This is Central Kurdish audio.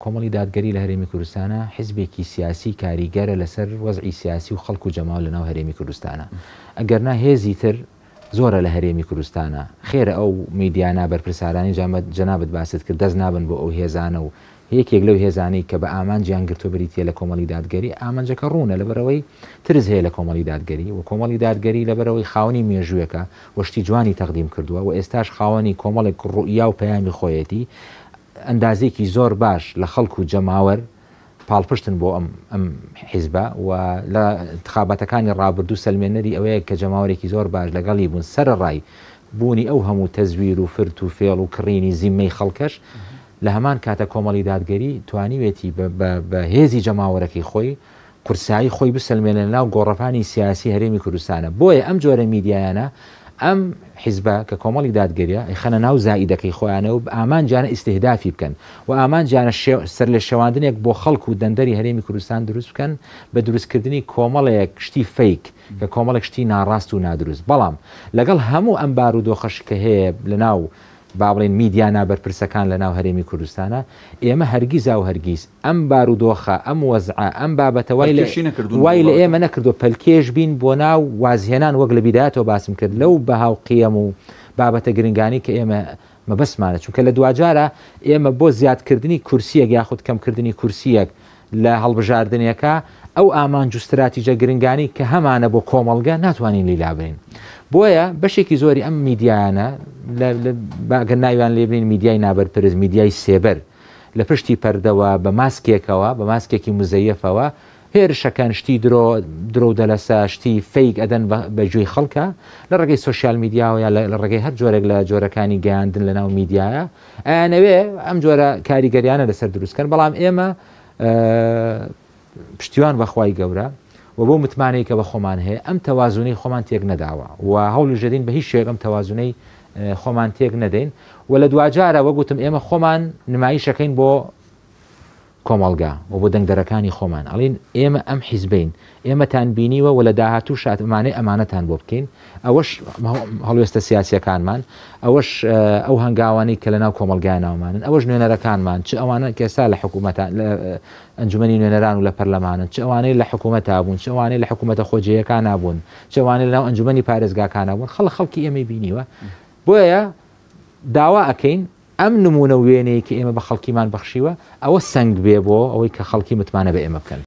کۆمەڵی دادگەری لە هەرێمی کوردستانە حیزبێکی سیاسی کاریگەرە لەسەر وەزعی سیاسی و خەڵک و جەماو لەناو هەرێمی کوردستانە. ئەگەرنا هێزی تر زۆرە لە هەرێمی کوردستانە. خێرە ئەو میدیانە بەرپرسارانی جەنابەت باست کرد دەست نابن بۆ ئەو هێزانە و یەکێک لەو هێزانەی کە بە ئامانجیان گرتو بریتە لە کۆمەڵی دادگەری ئامانجەکە ڕوونە لەبەرەوەی ترس هەیە لە کۆمەڵی دادگەری و کۆمەڵی دادگەری لەبەرەوەی خاوەنی مێژوویەکە وەشتی جوانی تەقدیم کردووە و ئێستاش خاوەنی کۆمەڵێک ڕوئیا و پەیامی خۆیەتی ئەندازێکی زۆر باش لە خەڵک و جەماوەر پاڵپشتن بۆ ئەم حیزبە و لە انتخاباتەکانی ڕابردوو سەلمێنەری ئەوەیە کە جەماوەرێکی زۆر باش لەگەڵی بوون سەرڕای بوونی ئەو هەموو تەزویر و فرت و فێڵ و کڕینی زیممەی خەڵکەش لە هەمان کاتە کۆمەڵی دادگەری توانیوێتی بە هێزی جەماوەرەکەی خۆی قورسایی خۆی بسەلمێنە ناو گۆڕەپانی سیاسی هەرێمی کوردستانە. بۆیە ئەم جۆرە میدیایانە ئەم حیزبە کە کۆمەڵی دادگەریە خەنە ناو زائیدەکەی خۆیانە و ئامانجیانە ئیستیهدافی بکەن و ئامانجیانە سەر لە شێواندنێک بۆ خەڵک و دەندەری هەرێمی کوردستان دروست بکەن بە دروستکردنی کۆمەڵێک شتی فەیک کە کۆمەڵێک شتی ناڕاست و نادروست. بەڵام لەگەڵ هەموو ئەم بارودۆخەش کە هەیە لە ناو با بڵێن میدیانە بەرپرسەکان لە ناو هەرێمی کوردستانە ئێمە هەرگیز و هەرگیز ئەم بارودۆخە ئەم وەزعە ئەم بابەتە وای لە ئێمە نەکردو پەلکێش بین بۆ ناو وازهێنان وەک لە بیدایەتەوە باسم کرد لەو بەهاو قیەم و بابەتە گرنگانی کە ئێمە مەبەسمانە چونکە لە دوجارە ئێمە بۆ زیادکردنی کورسیەک یاخود کەمکردنی کورسیەک لە هەڵبژاردنەکە ئەو ئامانج و استراتیژە گرنگانی کە هەمانە بۆ کۆمەڵگە ناتوانین لیلابرین. بۆیە بەشێکی زۆری ئەم میدیانە گەر ناویان لێبین میدیای نابەرپرس میدیای سێبەر لە پشتی پەردەوە بە ماسکێکەوە بە ماسکێکی مزەیەفەوە هێرشەکەن شتی درۆ دەلەسە شتی فەیک ئەدەن بەگوێی خەڵکە لە ڕێگەی سوسیال میدیاوە یا لە ڕێگەی هەر جۆرێک لە جۆرەکانی گەیاندن لە ناو میدیایە ئەیانەوێ ئەم جۆرە کاریگەریانە لەسەر دروستکەن. بەڵام ئێمە پشتیوان بەخوای گەورە و بۆ متمانەی کە بە خۆمان هەیە ئەم تەوازونەی خۆمان تێک نەداوە و هەوڵ ژەدین بە هیچ شێک ئەم تەوازونەی خۆمان تێک نەدەین و لە دوجارە وەگوتم ئێمە خۆمان نمایشەکەین بۆ کۆمەڵگا و بۆ دەنگدەرەکانی خۆمان ئەڵین ئێمە ئەم حیزبین ئێمەتان بینیوە و لە داهاتوو شاتمانەی ئەمانەتان بۆ بکەین ئەوەش هەڵوێستە سیاسیەکانمان ئەوەش ئەو هەنگاوانی کە لە ناو کۆمەلگای ناومانن ئەوەش نوێنەرەکانمان چ ئەوانە کێسا لە حکوومەتە لە ئەنجومەنی نوێنەران و لە پەرلەمانن چ ئەوانەی لە حکوومەتە بوون چ ئەوانەی لە حکوومەتە خۆجیەکان نابوون چ ئەوانەی لە ناو ئەنجومەنی پارێزگاکان نابوون خەڵکی ئێمە بینیوە. بۆیە داوا ئەکەین ئەم نمونە وێنەیە کە ئێمە بە خەڵکیمان بەخشیوە ئەوە سەنگ بێ بۆ ئەوەی کە خەڵکی متمانە بە ئێمە بکەن.